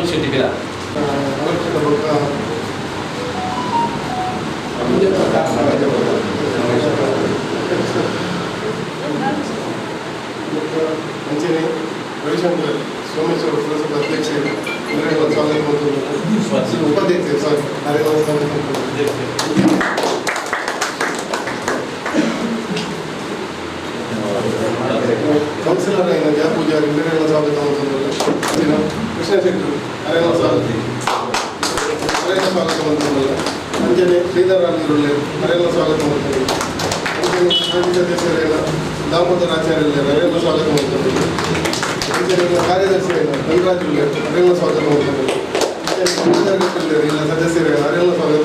ಅನೂಪ್ ಶೆಟ್ಟಿ ಬಿರ ಅಂಚನೆ ರವಿಶಂಕರ್ ಸೋಮೇಶ್ವರ ಪುರಸಭಾ ಅಧ್ಯಕ್ಷರು ಸ್ವಾಗತ ಮತ್ತು ಉಪಾಧ್ಯಕ್ಷರು ಸಾರಿ ಕೌನ್ಸಿಲರ್ ಜಯ ಪೂಜಾರಿ ಇಂದಿರೇನ ಸ್ವಾಗತ ಮತ್ತು ಕೃಷ್ಣ ಶೆಟ್ಟರು ಅರೇನ ಸ್ವಾಗತ ಅರೇನ ಸ್ವಾಗತ ಮತ್ತು ಅಂಜನೆ ಶ್ರೀಧರ ನೀರುಳ್ಳಿ ಅರೇನ ಸ್ವಾಗತ ಮತ್ತು ಅಂಜನೆ ಸದಸ್ಯರೇನ ದಾಮೋದರಾಚಾರ್ಯ ಅರೇನ ಸ್ವಾಗತ ಮತ್ತು ಅಂಜನೆ ಕಾರ್ಯದರ್ಶಿರೇನ ಧನರಾಜ್ ಅರೇನ ಸ್ವಾಗತ ಮತ್ತು ಇಲ್ಲ ಸದಸ್ಯರೇನ ಅರೇನ ಸ್ವಾಗತ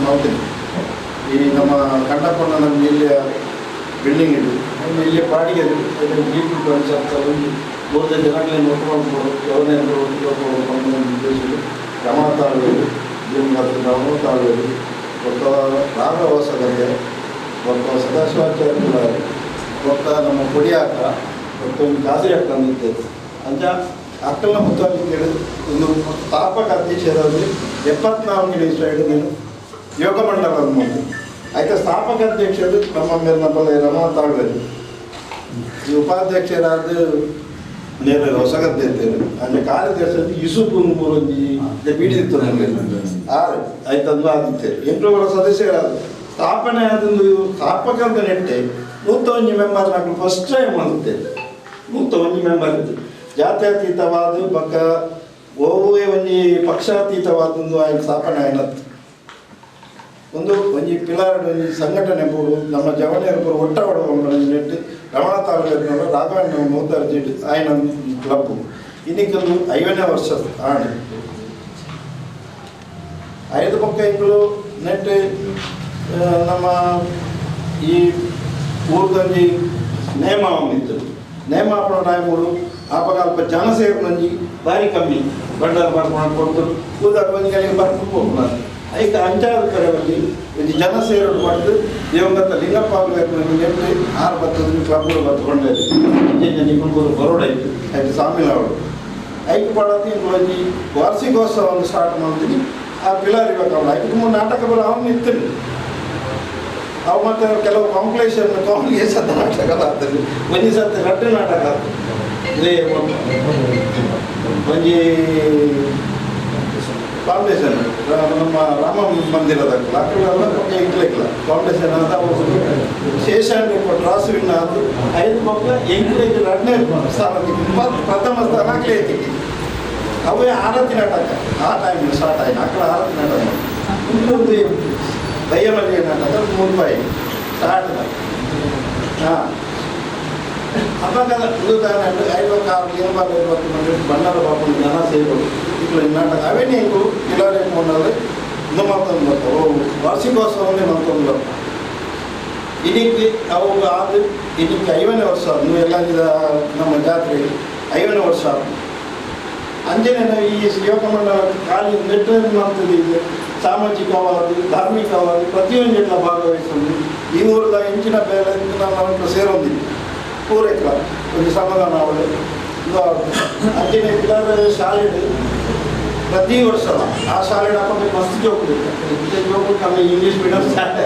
ಮತ್ತು ಈ ನಮ್ಮ ಕಂಡಪಣ್ಣ ನಮ್ಮ ಇಲ್ಲಿಯ ಬಿಲ್ಡಿಂಗ್ ಇದು ಇಲ್ಲಿ ಬಾಡಿಗೆ ಮೂರು ಜನಗಳೇ ನೋಡ್ಕೊಂಡು ಗೌರ್ಮೆಂಟ್ ರಮಣ ತಾಳ್ವೇರು ರಮಣ ತಾಳ್ವೇರು ಒಬ್ಬ ರಾಘವಾಸಗಂಗೆ ಒಬ್ಬ ಸದಾಶಿವಾಚಾರ್ಯ ಒಬ್ಬ ನಮ್ಮ ಕೊಡಿಯಾಕ ಒಬ್ಬ ಗಾದಿ ಅಕ್ಕ ಅಂದಿದ್ದೇವೆ ಅಂಚ ಅಕ್ಕನ ಮುತ್ತಾಗಿ ಕೇಳಿ ಒಂದು ಸ್ಥಾಪಕ ಅಧ್ಯಕ್ಷರಾಗಿ 74ನೇ ಇಸ್ವಿಯಲ್ಲಿ ನೀನು ಯೋಗ ಮಂಡಲ ಅಂದ್ಕೊಂಡು ಆಯ್ತಾ ಸ್ಥಾಪಕ ಅಧ್ಯಕ್ಷರು ನಮ್ಮ ಮೇಲೆ ನಮ್ಮಲ್ಲಿ ರಮಣ ತಾಳ್ವೇರು ಈ ಉಪಾಧ್ಯಕ್ಷರಾದ ನೇರ ಹೊಸಗದ್ದೆ ಇರ್ತೇವೆ ಅಂದರೆ ಕಾರ್ಯದರ್ಶಿ ಯೂಸುಫ್ ಮೂರೊಂದು ಬೀಡಿದಿತ್ತು ನಮಗೆ ಆಯ್ತಂದು ಆದಿತ್ತೇವೆ 8 ವರ್ಷ ಸದಸ್ಯರಾದ ಸ್ಥಾಪನೆ ಆದೊಂದು ಸ್ಥಾಪಕ ಅಂತ ನೆಟ್ಟೆ 101 ಮೆಂಬರ್ ನಾವು ಫಸ್ಟ್ ಟೈಮ್ ಮಾಡುತ್ತೇವೆ 101 ಮೆಂಬರ್ ಇತ್ತು ಜಾತ್ಯತೀತವಾದ ಪಕ್ಕ ಓವೇ ಒಂಜಿ ಪಕ್ಷಾತೀತವಾದೊಂದು ಆಯ್ತು ಸ್ಥಾಪನೆ ಆಯ್ನತ್ತು ಒಂದು ಒಂಜಿ ಪಿಲಾರ್ ಒಂಜಿ ಸಂಘಟನೆ ಪೂಡು ನಮ್ಮ ಜವಳಿಯರು ಒಟ್ಟ ಹೊಡುವ ನೆಟ್ಟು ರಮಣ ತಾಳ್ವೇರಿನವರು ರಾಘವೇಂದ್ರ ಮೂರ್ತಿ ಆಯ್ನ ಕ್ಲಬ್ ಇನ್ನಿಗೊಂದು 5ನೇ ವರ್ಷ ಆಣೆ 5 ಪಕ್ಕ ಇಂಗಳು ನೆಟ್ಟು ನಮ್ಮ ಈ ಊರ್ದಲ್ಲಿ ನೇಮ ಇತ್ತು ನೇಮ ಹಾಕೋಣ ಟೈಮ್ಗಳು ಆಪಗಾಲ್ಪ ಜನ ಸೇರಿನಂಜಿ ಭಾರಿ ಕಮ್ಮಿ ಬಂಡಾರ ಬರ್ಕೊಂಡು ಕೊಡ್ತಾರೆ ಕೂದಾಗ ಬಂದಿಗೆ ಬರ್ಕೊಂಡು ಹೋಗ್ತಾರೆ ಐಕ ಅಂಚಾದ ಕಡೆಯಲ್ಲಿ ಇದು ಜನ ಸೇರೋದು ಮಾಡಿದ್ದು ದೇವಂಗತ ಲಿಂಗಪ್ಪ ಆಗಬೇಕು ನೆಟ್ಟು 6 ಬರ್ತದ ಕ್ಲಬ್ಗಳು ಬತ್ಕೊಂಡೆ ನಿಮ್ಮೂರು ಬರೋಡ ಆಯ್ತು ಆಯ್ತು ಸಾಮಿಲ್ ಅವರು ಐಕ ಪಡೋದು ಒಂದು ವಾರ್ಷಿಕೋತ್ಸವವನ್ನು ಸ್ಟಾರ್ಟ್ ಮಾಡ್ತೀನಿ ಆ ಪಿಲಾರ್ ಇವಾಗ ಆಯ್ತು 3 ನಾಟಕ ಬರೋ ಅವನು ನಿಂತೀನಿ ಅವು ಮತ್ತು ಕೆಲವು ಕಾಂಪ್ಲೇಷನ್ ನಾಟಕ ಆಗ್ತದೆ ಒಂಜಿ ಸರ್ತಿ ರಡ್ಡೆ ನಾಟಕ ಇದೇ ಒಂಜಿ ಫೌಂಡೇಶನ್ ನಮ್ಮ ರಾಮ ಮಂದಿರದ ಅಕ್ಕಳೆಲ್ಲ ಪಕ್ಕ ಇಕ್ಲಿಕ್ಕಿಲ್ಲ ಫೌಂಡೇಶನ್ ಆದ ಶೇಷಾಂಡಿ ರಾಸುವಿನ ಅದು 5 ಪಕ್ಕ ಎಂಕರೇಜ್ 2ನೇ ಸ್ಥಾನಕ್ಕೆ ಪ್ರಥಮ ಸ್ಥಾನ ಆಗ್ಲಿಕ್ಕೆ ಅವೇ ಆರತಿ ನಾಟಕ ಆ ಟೈಮ್ ಸ್ಟಾರ್ಟ್ ಆಯ್ತು ಅಕ್ಕಳ ಆರತಿ ನಾಟಕ ಇನ್ನೊಂದು ಬಯ್ಯಮಲ್ಲಿ ನಾಟಕ 3 ರೂಪಾಯಿ ಸ್ಟಾರ್ಟ್ ಹಾಂ ಅಪಘಾತ ಉದಾಹರಣೆ 5 6 ಮಂದಿ ಬಣ್ಣದ ಬಾಪು ಜನ ಸೇರೋದು ಇಟ್ಲು ನಾಟಕ ಅವೇ ನೀವು ಕಿಲಾರಿ ಮೊನ್ನಲ್ಲಿ ಇದು ಮಾಡ್ಕೊಂಡು ಬರ್ತಾವೆ ವಾರ್ಷಿಕೋತ್ಸವನೇ ಮಾಡ್ಕೊಂಡು ಬರ್ತಾರೆ ಇದಕ್ಕೆ ಅವು ಆದ ಇದಕ್ಕೆ 5ನೇ ವರ್ಷ ನೀವು ಎಲ್ಲ ನಮ್ಮ ಜಾತ್ರೆಗೆ 5ನೇ ವರ್ಷ ಅಂಜನೆ ನಾವು ಈ ಯೋಗ ಮಂಡಲ ಖಾಲಿ ನೆಟ್ಟು ಮಾಡ್ತದೆ ಈಗ ಸಾಮಾಜಿಕವಾದ ಧಾರ್ಮಿಕವಾದ ಪ್ರತಿಯೊಂದು ಭಾಗವಹಿಸೋದು ಈ ಊರದ ಹೆಂಚಿನ ಬೇರೆ ನಾವು ಸೇರೊಂದಿದ್ವಿ ಪೂರೈಕ ಒಂದು ಸಮಾಧಾನ ಅವಳು ಅಂಜನೆ ಪಿಲಾರ ಶಾಲೆ ಪ್ರತಿ ವರ್ಷ ಆ ಶಾಲೆ ಹಾಕೋಬೇಕು ಮಸ್ತ್ ಜೋಕ್ಲಿ ಜೋಕು ಕಮ್ಮಿ ಇಂಗ್ಲೀಷ್ ಮೀಡಿಯಂ ಶಾಲೆ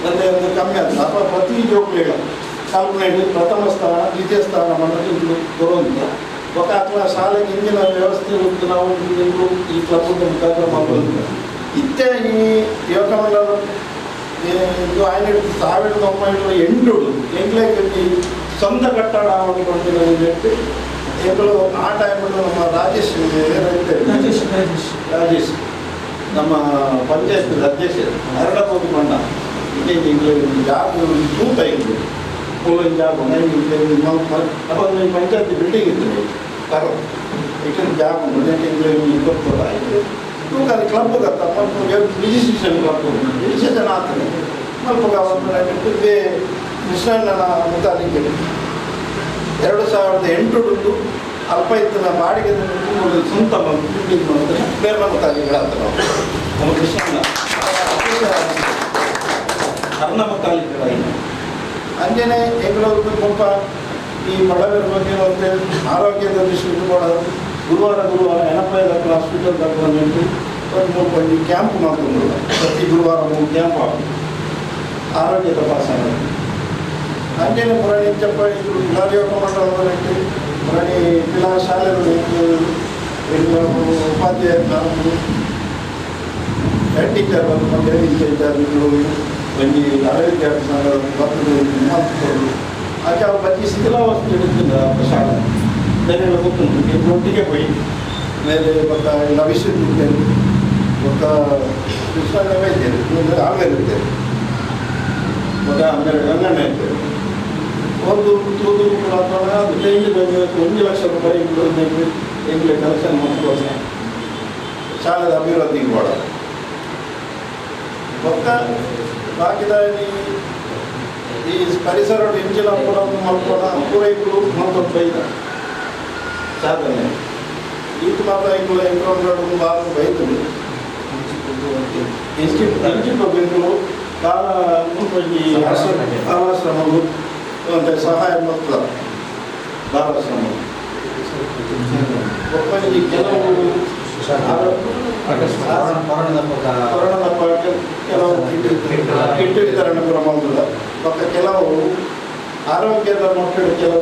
ಒಂದು ಕಮ್ಮಿ ಆಗ್ತದೆ ಅಥವಾ ಪ್ರತಿ ಜೋಕ್ಲಿಗ ಕಲ್ಪನೆ ಪ್ರಥಮ ಸ್ಥಾನ ದ್ವಿತೀಯ ಸ್ಥಾನ ಮಾಡೋದು ಬರೋದಿಲ್ಲ ఒక అట్లా ಶಾಲೆಗೆ ಹಿಂದಿನ ವ್ಯವಸ್ಥೆ ನಾವು ಈ ಕ್ಲಬ್ ಮುಖಾಂತರ ಮಾಡ್ಬೋದು ಇತ್ತೆ ಈ ಯೋಗ ಮಂಡಲ ಇದು 1908 ಎಂಗ್ಲೇಕಿ ಸ್ವಂತ ಕಟ್ಟಡ ಮಾಡಿಕೊಂಡಿರೋದು ಎಗಳು ಆ ಟೈಮಲ್ಲಿ ನಮ್ಮ ರಾಜೇಶ್ ನಮ್ಮ ಪಂಚಾಯತ್ ಅಧ್ಯಕ್ಷ ಅರಳಬೋದು ಬಣ್ಣ ಇದೇ ಜಾಗ ತೂತ ಇತ್ತು ಪೂಲಿನ ಜಾಗ ನಮ್ಮ ಪಂಚಾಯತ್ ಬಿಲ್ಡಿಂಗ್ ಇತ್ತು ಕರೋ ಇಟ್ಟಿನ ಜಾಗ ಗೊತ್ತಲ್ಲ ತೂಕ ಅದು ಕ್ಲಬ್ ಗೊತ್ತ ಮ್ಯೂಸಿಷಿಯನ್ ಕ್ಲಬ್ ಎಷ್ಟು ಜನ ಆಗ್ತದೆ ಸ್ವಲ್ಪ ಕೃಷ್ಣಣ್ಣನ ಮುತಾಲಿಕೆ 2008 ಅಲ್ಪ ಇತ್ತಿನ ಬಾಡಿಗೆ ಸ್ವಂತ ಬಿಲ್ಡಿಂಗ್ ಮಾಡಿದ್ರೆ ಬೇರೆ ಮುತಾಲಿಗಳಾಗ್ತ ನಾವು ನಮ್ಮ ಕೃಷ್ಣಣ್ಣ ಅರ್ಣ ಮುತಾಲಿಗಳಾಗಿ ಅಂಜನೆ ಹೆಂಗಳವ್ರಿಗೆ ಸ್ವಲ್ಪ ಈ ಬಡವರ ಬಗ್ಗೆ ಮತ್ತು ಆರೋಗ್ಯದ ದೃಷ್ಟಿಯಿಂದ ಕೂಡ ಗುರುವಾರ ಎನಪೈದ ಹಾಸ್ಪಿಟಲ್ ತಗೊಂಡು ಒಂದು ಕ್ಯಾಂಪ್ ಮಾಡ್ಕೊಂಡು ಪ್ರತಿ ಗುರುವಾರ 3 ಕ್ಯಾಂಪ್ ಆರೋಗ್ಯ ತಪಾಸಣೆ ಅಂಜನೆ ಪುರಾಣಿ ಚಪ್ಪ ಇದು ಲಾರಿಯೋಟ ಮಂಡಲದಲ್ಲಿ ಪುರಾಣಿ ಪಿಲಾ ಶಾಲೆಗಳು ಉಪಾಧ್ಯಾಯರು ಹೆಡ್ ಟೀಚರ್ ಬಂದು ಟೀಚರ್ಗಳು ಬಂದು ಆರೋಗ್ಯ ಆಕೆ ಅವ್ರ ಬಗ್ಗೆ ಶಿಥಿಲಾವಸ್ಥೆ ಇಡುತ್ತಿಲ್ಲ ಶಾಲೆ ಬೇರೆ ಗೊತ್ತುಂಟು ಒಟ್ಟಿಗೆ ಹೋಗಿ ಮೇಲೆ ಮತ್ತು ನವಿಸಿದ್ದೇನೆ ಮತ್ತು ಕೃಷ್ಣನೇ ಇದ್ದೇನೆ ಆಮೇಲೆ ಇರ್ತೇನೆ ಮತ್ತು ಆಮೇಲೆ ಗಂಗಣ್ಣ ಇರ್ತೇವೆ ಒಂದು ತೂದು ಕೂಡ ಅದು ಡೈಲಿ ಬಂದು 1 ಲಕ್ಷ ರೂಪಾಯಿ ಎಂಗ್ಲೆ ಕಲೆಕ್ಷನ್ ಮಾಡ್ಕೊಳ್ಳೋಣ ಶಾಲೆದ ಅಭಿವೃದ್ಧಿಗೆ ಕೂಡ ಮತ್ತು ಬಾಕಿದ ಈ ಪರಿಸರ ಹೆಂಚಿನ ಕೂಡ ಮಾಡ್ಕೊಳ್ಳೋ ಪೂರೈಕರು ಮತ್ತೊಬ್ಬ ಸಾಧನೆ ಇದು ಮಾತ್ರ ಇಂಗ್ಲ ಎಂಟ್ರೊಂದು ಭಾಗ ಬೈತದೆ ಇನ್ಸ್ಟಿಟ್ಯೂಟ್ ಬೆಂಗಳೂರು ಕಾಲ ಬಾಲಾಶ್ರಮಗಳು ಮತ್ತು ಸಹಾಯ ಮತ್ತು ಬಾಲಾಶ್ರಮಗಳು ಒಬ್ಬನಿಗೆ ಕೆಲವು ಕೆಲವು ಕಿಟ್ ವಿತರಣೆ ಪ್ರಮಾಣದ ಮತ್ತು ಕೆಲವು ಆರೋಗ್ಯದ ಮಕ್ಕಳು ಕೆಲವು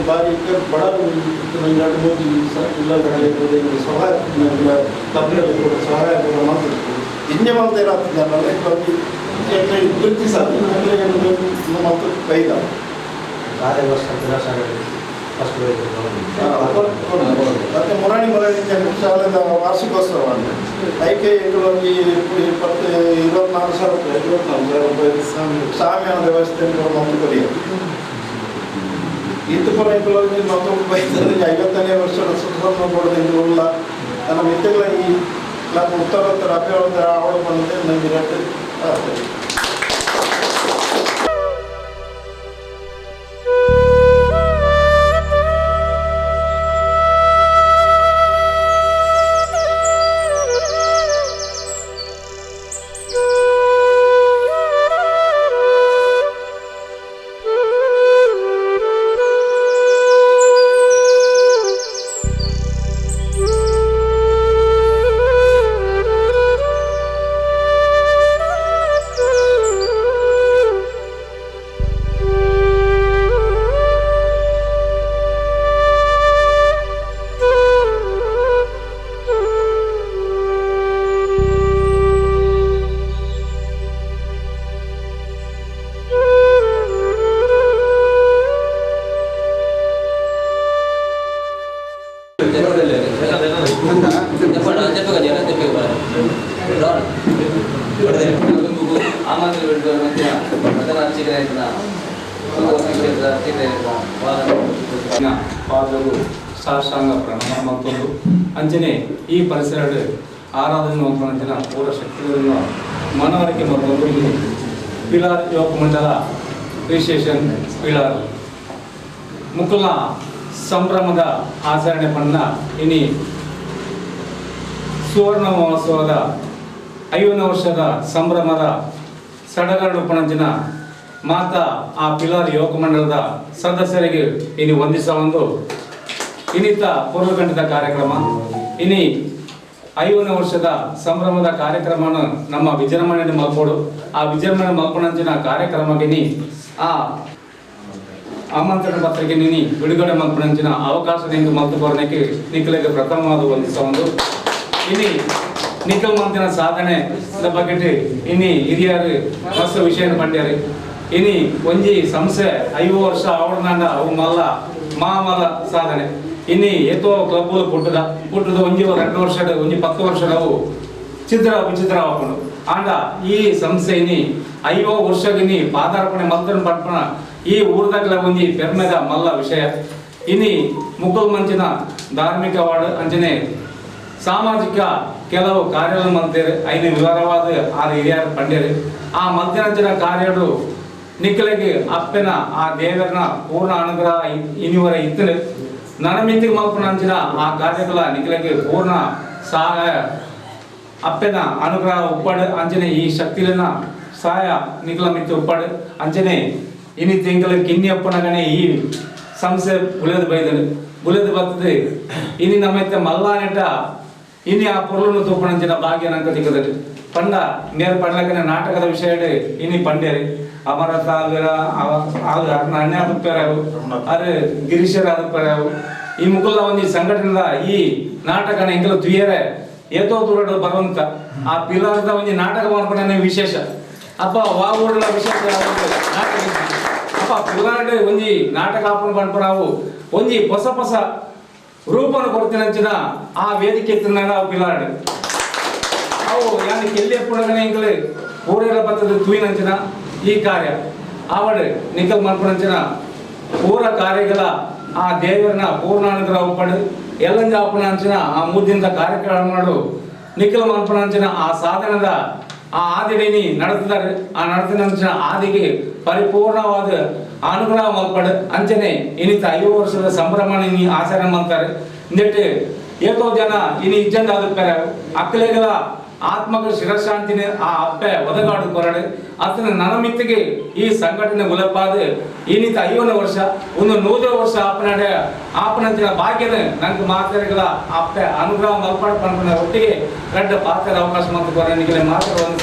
ಬಾರಿ ಬಡವರು 2 ಇಲ್ಲಗಳಲ್ಲಿ ಸಹಾಯ ತಪ್ಪಲ್ಲಿ ಕೂಡ ಸಹಾಯ ಕೂಡ ಮಾಡ್ತಿರ್ತೀವಿ ಹಿಂದೆ ಮಾಡ್ತಾ ಇರೋದು ಗುರುತಿಸಲು ಮತ್ತು ಕೈದ ಮತ್ತು ಮುರಾಣಿ ಶಾಲೆದ ವಾರ್ಷಿಕೋತ್ಸವ ಐಕೆ 24,000 ರೂಪಾಯಿ ಸಾಮ್ಯಾನ ವ್ಯವಸ್ಥೆ ಮತ್ತು ಕಲಿಯೋದು ಇದು ಪರವಾಗಿ ಮತ್ತೊಂದು ಬೈತಲ್ಲಿ 50ನೇ ವರ್ಷದ ಸುಧಾರಣೆ ಕೊಡೋದಿಲ್ಲ ನನ್ನ ಮಿತ್ರಗಳ ಈ ನಾನು ಉತ್ತರೋತ್ತರ ಅಭಿವೃದ್ಧಿ ಅವಳು ಬಂದರೆ ನನಗೆ ಪಾದರು ಸಾಷ್ಟಾಂಗ ಪ್ರಣಾಮ ಮತ್ತೊಂದು ಅಂಚನೆ ಈ ಪರಿಸರ ಆರಾಧನೆ ಮಂತ್ರಿನ ಪೂರ ಶಕ್ತಿಗಳನ್ನು ಮನವರಿಕೆ ಮತ್ತೊಂದು ಪಿಲಾರ್ ಯುವಕ ಮಂಡಲ ರಿಜಿಸ್ಟ್ರೇಷನ್ ಪಿಲಾರ್ ಮುಕ್ಕಲ ಸಂಭ್ರಮದ ಆಚರಣೆ ಪಣ್ಣ ಇನಿ ಸುವರ್ಣ ಮಹೋತ್ಸವದ 50ನೇ ವರ್ಷದ ಸಂಭ್ರಮದ ಸಡಗರ ಪಣಂಚಿನ ಮಾತ ಆ ಪಿಲಾರ್ ಯುವಕ ಮಂಡಲದ ಸದಸ್ಯರಿಗೆ ಇನಿ ವಂದಿಸುವ ಇನ್ನಿತ ಪೂರ್ವಕಂಠದ ಕಾರ್ಯಕ್ರಮ ಇನಿ 50ನೇ ವರ್ಷದ ಸಂಭ್ರಮದ ಕಾರ್ಯಕ್ರಮ ನಮ್ಮ ವಿಜೃಂಭಣೆ ಮಲ್ಪೋಡು ಆ ವಿಜೃಂಭಣೆ ಮಲ್ಪಣಂಚಿನ ಕಾರ್ಯಕ್ರಮಕ್ಕೆ ಆ ಆಮಂತ್ರಣ ಪತ್ರಿಕೆ ನಿನಿ ಬಿಡುಗಡೆ ಮಲ್ಪಣಂಚಿನ ಅವಕಾಶ ನಿಂತು ಮಲ್ತು ಬರೋಣಕ್ಕೆ ನಿಖಿಲಿಗೆ ಪ್ರಥಮವಾದ ವಂದಿಸುವ ಇನಿ ನಿಖಲ್ ಮಂತಿನ ಸಾಧನೆ ಬಗ್ಗೆ ಇನಿ ಹಿರಿಯರು ಮಸ್ತ್ ವಿಷಯ ಪಂಡ್ಯಾರು ಇನಿ ಒಂಜಿ ಸಂಸ್ಥೆ 5 ವರ್ಷ ಆವಡ್ನಾಂಡ ಅವು ಮಲ್ಲ ಮಾಮಲ ಸಾಧನೆ ಇನಿ ಏತೋ ಕ್ಲಬ್ಗಳು ಪುಟ್ಟದ ಒಂಜಿ 2 ವರ್ಷದ ಒಂಜಿ 10 ವರ್ಷದ ಅವು ವಿಚಿತ್ರ ಹಾಕೊಂಡು ಆಂಡ ಈ ಸಂಸ್ಥೆ ಇನಿ 5 ವರ್ಷಗಿನಿ ಪಾದಾರ್ಪಣೆ ಮಲ್ತನ ಪಟ್ಪಣ ಈ ಊರ್ದಾಗಲ ಒಂಜಿ ಪೆರ್ಮೆದ ಮಲ್ಲ ವಿಷಯ ಇನಿ ಮುಕ್ಕಲ್ ಮಂಚಿನ ಧಾರ್ಮಿಕ ವಾರ್ಡ್ ಅಂಚನೆ ಸಾಮಾಜಿಕ ಕೆಲವು ಕಾರ್ಯಗಳು ಮಲ್ತೇವೆ ಐದು ವಿವರವಾದ 6 ಹಿರಿಯರು ಪಂಡ್ಯರು ಆ ಮಲ್ತಿನಂಚಿನ ಕಾರ್ಯಗಳು ನಿಖಲಿಗೆ ಅಪ್ಪನ ಆ ದೇವರನ ಪೂರ್ಣ ಅನುಗ್ರಹ ಇನಿವರ ಇತ್ತನೆ ನನಮಿತಿಗೆ ಮಲ್ಪನಂಚಿನ ಆ ಕಾರ್ಯಗಳ ನಿಖಲಿಗೆ ಪೂರ್ಣ ಸಹಾಯ ಅಪ್ಪನ ಅನುಗ್ರಹ ಉಪ್ಪಡು ಅಂಚನೆ ಈ ಶಕ್ತಿಲನ ಸಹಾಯ ನಿಖಲ ಮಿತ್ತು ಉಪ್ಪಡು ಅಂಚನೆ ಇನಿ ತಿಂಗಳ ಕಿನ್ನಿ ಅಪ್ಪನಗನೆ ಈ ಸಂಸ್ಥೆ ಬುಲೆದು ಬರ್ತದೆ ಇನಿ ನಮ್ಮತ್ತೆ ಮಲ್ಲಾನೆಟ ಇನಿ ಆ ಪೊರ್ಲನ್ನು ತೂಪಣಂಚಿನ ಭಾಗ್ಯ ನಂಗೆ ಸಿಕ್ಕದಲ್ಲಿ ಪಂಡ ನೇರ ಪಂಡ್ಲಕನೆ ನಾಟಕದ ವಿಷಯ ಇನಿ ಪಂಡ್ಯರಿ ಅಮರತ ಅಣ್ಣ ಅದುಪ್ಪಾರು ಅರೆ ಗಿರೀಶರ ಅದುಪ್ಪಾರು ಈ ಮುಕುಲ ಒಂದು ಸಂಘಟನೆದ ಈ ನಾಟಕನ ಎಂಕಲ ತುಯ್ಯರೆ ಏತೋ ದೂರ ಬರುವಂತ ಆ ಪಿಲಾರದ ಒಂದು ನಾಟಕ ಮಾಡ್ಕೊಂಡ ವಿಶೇಷ ಅಪ್ಪ ವಾಗೂಡಲ ವಿಶೇಷ ನಾಟಕ ಅಪ್ಪ ಪಿಲಾರ್ಡ್ ಒಂಜಿ ನಾಟಕ ಹಾಕೊಂಡು ಬಂದ್ಪ ನಾವು ಒಂಜಿ ಹೊಸ ರೂಪನ ಕೊಡ್ತೀನಂಚಿನ ಆ ವೇದಿಕೆ ಎತ್ತಿನಾಗ ಅವು ಪಿಲಾರ್ಡ್ ಅವು ಯಾರು ಕೆಲ್ಲಿ ಎಪ್ಪುಡಗನೆ ಎಂಕಲು ಪೂರೆಲ್ಲ ಬರ್ತದೆ ತುಯಿನಂಚಿನ ಈ ಕಾರ್ಯ ಆವಡ್ ನಿಖಲ್ ಮನ್ಪುನಂಚಿನ ಪೂರ ಕಾರ್ಯಗಳ ಆ ದೇವರನ ಪೂರ್ಣಾನುಗ್ರಹ ಉಪ್ಪಡು ಎಲ್ಲಂಜ ಅಪ್ಪನಂಚಿನ ಆ ಮೂದಿಂದ ಕಾರ್ಯಕ್ರಮ ಮಾಡು ನಿಖಲ್ ಮನ್ಪುನಂಚಿನ ಆ ಸಾಧನದ ಆ ಆದಿಡಿನಿ ನಡೆಸಿದ್ದಾರೆ ಆ ನಡೆಸಿನ ಆದಿಗೆ ಪರಿಪೂರ್ಣವಾದ ಅನುಗ್ರಹ ಮಲ್ಪಡು ಅಂಚನೆ ಇನಿತ 5 ವರ್ಷದ ಸಂಭ್ರಮ ಆಚರಣೆ ಮಾಡ್ತಾರೆ ನೆಟ್ಟು ಏಕೋ ಜನ ಇನಿ ಇಜ್ಜಂದ ಆದುಪ್ಪಾರ ಅಕ್ಕಲೆಗಳ ಆತ್ಮಕ ಶಿರಶಾಂತಿನ ಆ ಅಪ್ಪೆ ಒದಗಾಡು ಕೊರಡು ಅತನ ನನಮಿತ್ತಿಗೆ ಈ ಸಂಘಟನೆ ಉಲಪಾದ ಇನಿತ 50 ವರ್ಷ ಒಂದು 100 ವರ್ಷ ಆಪನಂಚಿನ ಭಾಗ್ಯದ ನಂಗೆ ಮಾತಾಡಿಗಳ ಅಪ್ಪೆ ಅನುಗ್ರಹ ಮಲ್ಪಾಡು ಪಂಪನ ಒಟ್ಟಿಗೆ ಗಡ್ಡ ಪಾತ್ರದ ಅವಕಾಶ ಮತ್ತು ಕೊರನಿಗೆ ಮಾತ್ರ ಒಂದು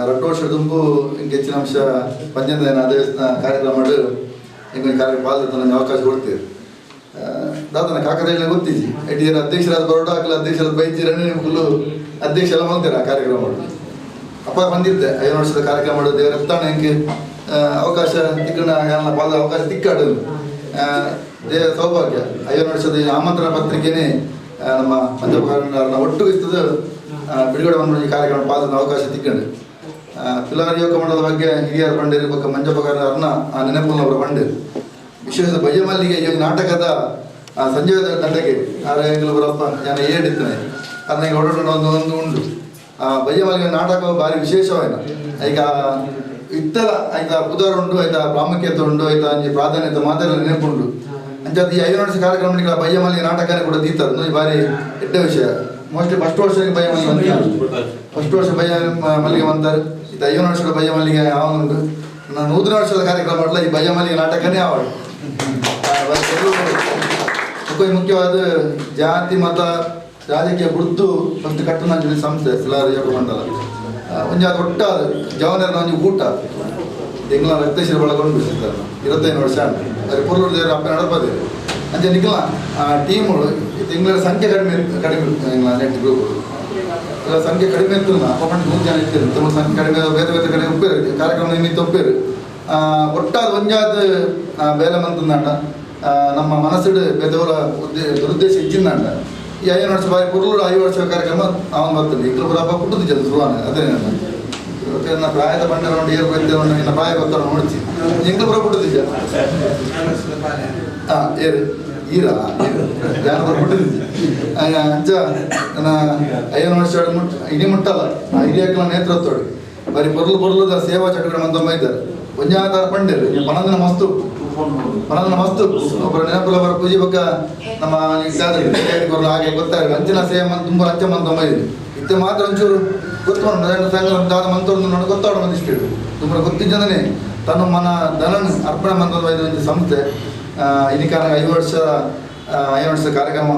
2 ವರ್ಷ ತುಂಬು ಹಿಂಗೆ ಹೆಚ್ಚಿನ ಅಂಶ ಪಂಚದ ಕಾರ್ಯಕ್ರಮ ಮಾಡಿ ಹಿಂಗೆ ಕಾರ್ಯ ಪಾಲ್ಗೊಳ್ಳ ನನಗೆ ಅವಕಾಶ ಕೊಡ್ತೀವಿ ದಾದನ ಕಾಕದಲ್ಲಿ ಗೊತ್ತಿದ್ದಿ ಎಡಿಯರ್ ಅಧ್ಯಕ್ಷರಾದ ಬರೋಡ ಆಗಲ್ಲ ಅಧ್ಯಕ್ಷರಾದ ಬೈತಿರನೇ ಫುಲ್ಲು ಅಧ್ಯಕ್ಷ ಎಲ್ಲ ಮಾಡ್ತಾರೆ ಆ ಕಾರ್ಯಕ್ರಮ ಮಾಡಿ ಅಪ್ಪ ಬಂದಿದ್ದೆ 5 ವರ್ಷದ ಕಾರ್ಯಕ್ರಮ ಮಾಡೋದು ದೇವರ ಎತ್ತಾನೆ ಹಿಂಗೆ ಅವಕಾಶ ತಿಕ್ಕಣ ಎಲ್ಲ ಪಾದ ಅವಕಾಶ ತಿಕ್ಕಾಡು ದೇವ ಸೌಭಾಗ್ಯ 5 ವರ್ಷದ ಆಮಂತ್ರಣ ಪತ್ರಿಕೆನೇ ನಮ್ಮ ಪಂಚಪಕಾರನ ಒಟ್ಟು ಇರ್ತದ ಬಿಡುಗಡೆ ಮಾಡಿ ಕಾರ್ಯಕ್ರಮ ಪಾದದ ಅವಕಾಶ ತಿಕ್ಕೊಂಡು ಪಿಲಾರಿ ಯೋಗ ಮಂಡಲದ ಬಗ್ಗೆ ಹಿರಿಯರ ಪಂಡಿರು ಬಗ್ಗೆ ಮಂಜಪಕಾರನ ಆ ನೆನಪುನವರ ಪಂಡಿರು ವಿಶೇಷ ಬಯ್ಯಮಲ್ಲಿಗೆ ಈ ನಾಟಕದ ಸಂಜೆ ಗಂಟೆಗೆ ಆರೆಂಗಲವರಪ್ಪ ನಾನು ಹೇಳಿದ್ದೇನೆ ಅದನ್ನ ಹೊರಟು ಒಂದು ಉಂಡು ಆ ಬಯ್ಯಮಲ್ಲಿಗೆ ನಾಟಕ ಭಾರಿ ವಿಶೇಷವಾಯಿನ ಈಗ ಇತ್ತಲ ಆಯ್ತಾ ಬುಧವಾರ ಉಂಡು ಆಯ್ತಾ ಪ್ರಾಮುಖ್ಯತೆ ಉಂಡು ಆಯ್ತಾ ಪ್ರಾಧಾನ್ಯತೆ ಮಾತಾಡಲು ನೆನಪುಂಡು ಅಂಚೆ ಈ 5 ವರ್ಷ ಕಾರ್ಯಕ್ರಮ ಬಯ್ಯಮಲ್ಲಿಗೆ ನಾಟಕನೇ ಕೂಡ ದೀತಾರೆ ಭಾರಿ ಎಡ್ಡ ವಿಷಯ ಮೋಸ್ಟ್ಲಿ ಫಸ್ಟ್ ವರ್ಷಕ್ಕೆ ಬಯ್ಯಮಲ್ಲಿಗೆ ಫಸ್ಟ್ ವರ್ಷ ಬಯ್ಯಮಲ್ಲಿಗೆ ಅಂತಾರೆ ಇದು 5 ವರ್ಷದ ಬಯ್ಯಮಲ್ಲಿಗೆ ಯಾವನುಂಟು ನಾನು 100 ವರ್ಷದ ಕಾರ್ಯಕ್ರಮ ಮಾಡಲ್ಲ ಈ ಬಯ್ಯಮಲ್ಲಿಗೆ ನಾಟಕನೇ ಆವಾಡು ಮುಖ್ಯವಾದ ಜಾತಿ ಮತ ರಾಜಕೀಯ ಗುರುತು ಫಸ್ಟ್ ಕಟ್ಟಣ ಸಂಸ್ಥೆ ಪಿಲಾರಿ ಯೋಗ ಮಂಡಲ ಒಂಜಿ ಅದು ಒಟ್ಟಾದ ಜವನರ ಒಂಜಿ ಊಟ ಎಂಗ್ಲ ರಕ್ತಶಿರ ಒಳಗೊಂಡು 25 ವರ್ಷ ಅದು ಪೂರ್ವ ದೇವರು ಅಪ್ಪ ನಡಪದೆ ಅಂಚೆ ನಿಖಲ ಆ ಟೀಮುಗಳು ಎಂಗ್ಲ ಸಂಖ್ಯೆ ಕಡಿಮೆ ನೆಟ್ ಗ್ರೂಪ್ ಸಂಖ್ಯೆ ಕಡಿಮೆ ಇತ್ತು ಅಪ್ಪ 3 ಜನ ಇರ್ತಾರೆ ತುಂಬ ಸಂಖ್ಯೆ ಕಡಿಮೆ ಬೇರೆ ಕಡೆ ಒಪ್ಪೇರು ಕಾರ್ಯಕ್ರಮ ನಿಮಿತ್ತ ಒಪ್ಪೇರು ಒಟ್ಟಾದ ಒಂಜಾದ ಬೇಲೆ ಮಂತಂದಾಂಡ ನಮ್ಮ ಮನಸ್ಸಿಡು ಬೆದವರ ದುರುದ್ದೇಶ ಇಚ್ಚಿಂದಾಂಡ ಈ 5 ವರ್ಷ ಬಾರಿ ಪುರ್ಲು 5 ವರ್ಷ ಕಾರ್ಯಕ್ರಮ ಅವನು ಬರ್ತಾನೆ ಈಗ ಹಬ್ಬ ಪುಟ್ಟದ ಜನ ಶುರುವಾನೆ ಅದೇ ನನ್ನ ಪ್ರಾಯದ ಬಂಡ ನೋಡಿ ಏರು ಬಂದ ನಿನ್ನ ಪ್ರಾಯ ಗೊತ್ತಾರ ನೋಡ್ತಿ ಎಂಗ್ಳು ಬರ ಪುಟ್ಟದಿದ್ದ ಏರು ಈರ ಧ್ಯಾನ ಬರ ಪುಟ್ಟದಿದ್ದ ಅಂಚ ನನ್ನ 5 ವರ್ಷ ಇಡೀ ಮುಟ್ಟಲ್ಲ ಆ ಹಿರಿಯಕ್ಕಳ ನೇತೃತ್ವಡು ಬರೀ ಪೊರ್ಲುದ ಸೇವಾ ಚಟುವಟಿಕೆ ಮಂತಮ್ಮ ಇದ್ದಾರೆ ಒಂಜಾದಾರ ಪಂಡಿರು ಪಣದನ ಮಸ್ತು ಒಬ್ಬರ ನೆನಪುಲ ಬರ ಪೂಜೆ ಬಗ್ಗೆ ನಮ್ಮ ಹಾಗೆ ಗೊತ್ತಾಗ ಅಂಚಿನ ಸೇವೆ ಮಂತ್ ತುಂಬ ಅಂಚೆ ಮಂತಮ್ಮ ಇದೆ ಇತ್ತೆ ಮಾತ್ರ ಒಂಚೂರು ಗೊತ್ತುಕೊಂಡು ಸಂಘ ಮಂತ್ರೊಂದು ನೋಡಿ ಗೊತ್ತಾಡ ಮಂದಿಷ್ಟು ತುಂಬ ಗೊತ್ತಿದ್ದನೇ ತನ್ನ ಮನ ಧನನ್ ಅರ್ಪಣೆ ಮಂತ್ರದ ಒಂದು ಸಂಸ್ಥೆ ಇನಿ ಕಾರಣ 5 ವರ್ಷದ ಕಾರ್ಯಕ್ರಮ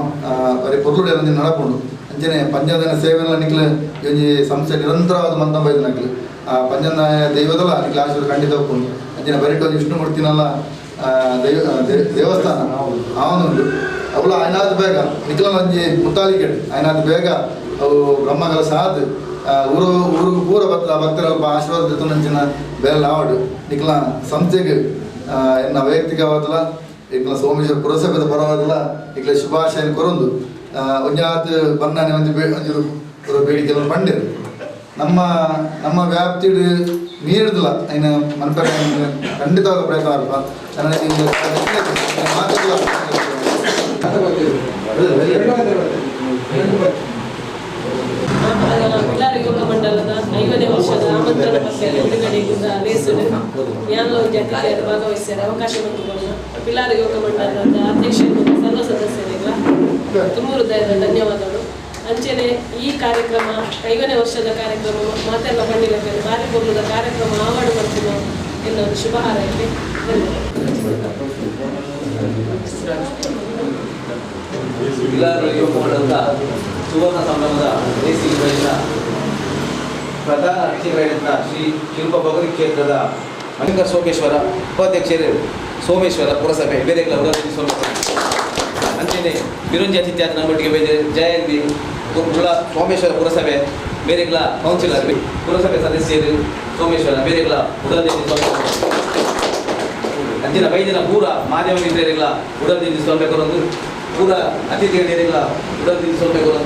ಬರೀ ಪೊರ್ಲುಡೆ ನಡಪುಂಡು ಅಂಚನೆ ಪಂಚದನ ಸೇವೆಲ್ಲ ನಿಕ್ಲು ಈ ಸಂಸ್ಥೆ ನಿರಂತರವಾದ ಮಂತಮ್ಮ ಇದು ನಕ್ಲು ಆ ಪಂಚನ ದೈವದಲ್ಲ ನಿಕ್ಲು ಆಶೀರ್ವಾದ ಖಂಡಿತ ಒಪ್ಪುಂಡು ಅಂಚನೆ ಬರೀಟು ವಿಷ್ಣುಮೂರ್ತಿನಲ್ಲ ದೇವಸ್ಥಾನ ಅವನುಂಡು ಅವಳ ಆಯ್ನಾದ ಬೇಗ ನಿಖಲ ಒಂಜಿ ಮುತ್ತಾಲಿಕೆಡ್ ಆಯ್ನಾದ ಬೇಗ ಅವು ಬ್ರಹ್ಮಗಳ ಸಾಧ್ ಊರು ಊರಿಗೆ ಪೂರ ಭಕ್ತರ ಆಶೀರ್ವಾದ ನಂಚಿನ ಬೇರೆ ಆವಡು ನಿಖಲ ಸಂಸ್ಥೆಗೆ ಎನ್ನ ವೈಯಕ್ತಿಕವಾದಲ್ಲ ಇಕ್ಲ ಸೋಮೇಶ್ವರ ಪುರಸಭೆದ ಪರವಾದಲ್ಲ ಇಕ್ಲ ಶುಭಾಶಯ ಕೊರೊಂದು ಒಂಜಾತ್ ಬನ್ನಾನೆ ಒಂಜು ಬೇಡಿಕೆಗಳನ್ನು ಪಂಡಿರು ನಮ್ಮ ವ್ಯಾಪ್ತಿ ಮೀರಿದಿಲ್ಲ ಇನ್ನು ಮನಪರ ಖಂಡಿತವಾಗ ಪ್ರಯತ್ನ ಪಿಲಾರಿ ಯೋಗ ಮಂಡಲದ 5ನೇ ವರ್ಷದ ಆಮಂತ್ರಣ ಪತ್ರಿಕೆ ಬಿಡುಗಡೆಯಿಂದ ಲೇಸುಡು ಯಾನೋ ಅತಿಥಿಯರು ಭಾಗವಹಿಸಿದ ಅವಕಾಶ ಬಂದುಕೊಂಡು ಪಿಲಾರಿ ಯೋಗ ಮಂಡಲದ ಅಧ್ಯಕ್ಷರು ಸರ್ವ ಸದಸ್ಯರಿಗ ತುಂಬ ಹೃದಯದ ಧನ್ಯವಾದಗಳು. ಅಂಚೆನೆ ಈ ಕಾರ್ಯಕ್ರಮ 5ನೇ ವರ್ಷದ ಕಾರ್ಯಕ್ರಮ ಮಾತೆಲ್ಲ ಪಂಡಿಲಕ್ಕೆ ಭಾರಿ ಪೂರ್ಣದ ಕಾರ್ಯಕ್ರಮ ಆವರಣ ಮಾಡ್ತೀವಿ ಎನ್ನುವುದು ಶುಭ ಹಾರೈಕೆ. ಪಿಲಾರಿ ಯೋಗ ಮಂಡಲದ ಸುವರ್ಣ ಸಂಭ್ರಮದ ದೇಸಿ ವಿಭಜನ ಪ್ರಧಾನ ಅರ್ಚಕರಾಗಿದ್ದ ಶ್ರೀ ಶಿಲ್ಪ ಬಗರಿ ಕ್ಷೇತ್ರದ ಮಣಿಕ ಸೋಮೇಶ್ವರ ಉಪಾಧ್ಯಕ್ಷರು ಸೋಮೇಶ್ವರ ಪುರಸಭೆ ಬೇರೆಗಳ ಅಂಚೆನೆ ಬಿರುಂಜಿ ಅತಿಥ್ಯಾದ ನಮ್ಮೊಟ್ಟಿಗೆ ಬೇರೆ ಜಯಂತಿ ಸೋಮೇಶ್ವರ ಪುರಸಭೆ ಬೇರೆಗಳ ಕೌನ್ಸಿಲರ್ ಪುರಸಭೆ ಸದಸ್ಯರು ಸೋಮೇಶ್ವರ ಬೇರೆಗಳ ಉಡಲ್ದೇವಿ ಅಂಚಿನ ಬೈದಿನ ಪೂರ ಮಾಧ್ಯಮ ಮಿತ್ರರಿಗಳ ಉಡಲ್ದೇವಿ ಸೋಮೇಶ್ವರ ಪೂರ ಅತಿಥಿಗಳ ಉಡಲ್ದೇವಿ ಸೋಮೇಶ್ವರ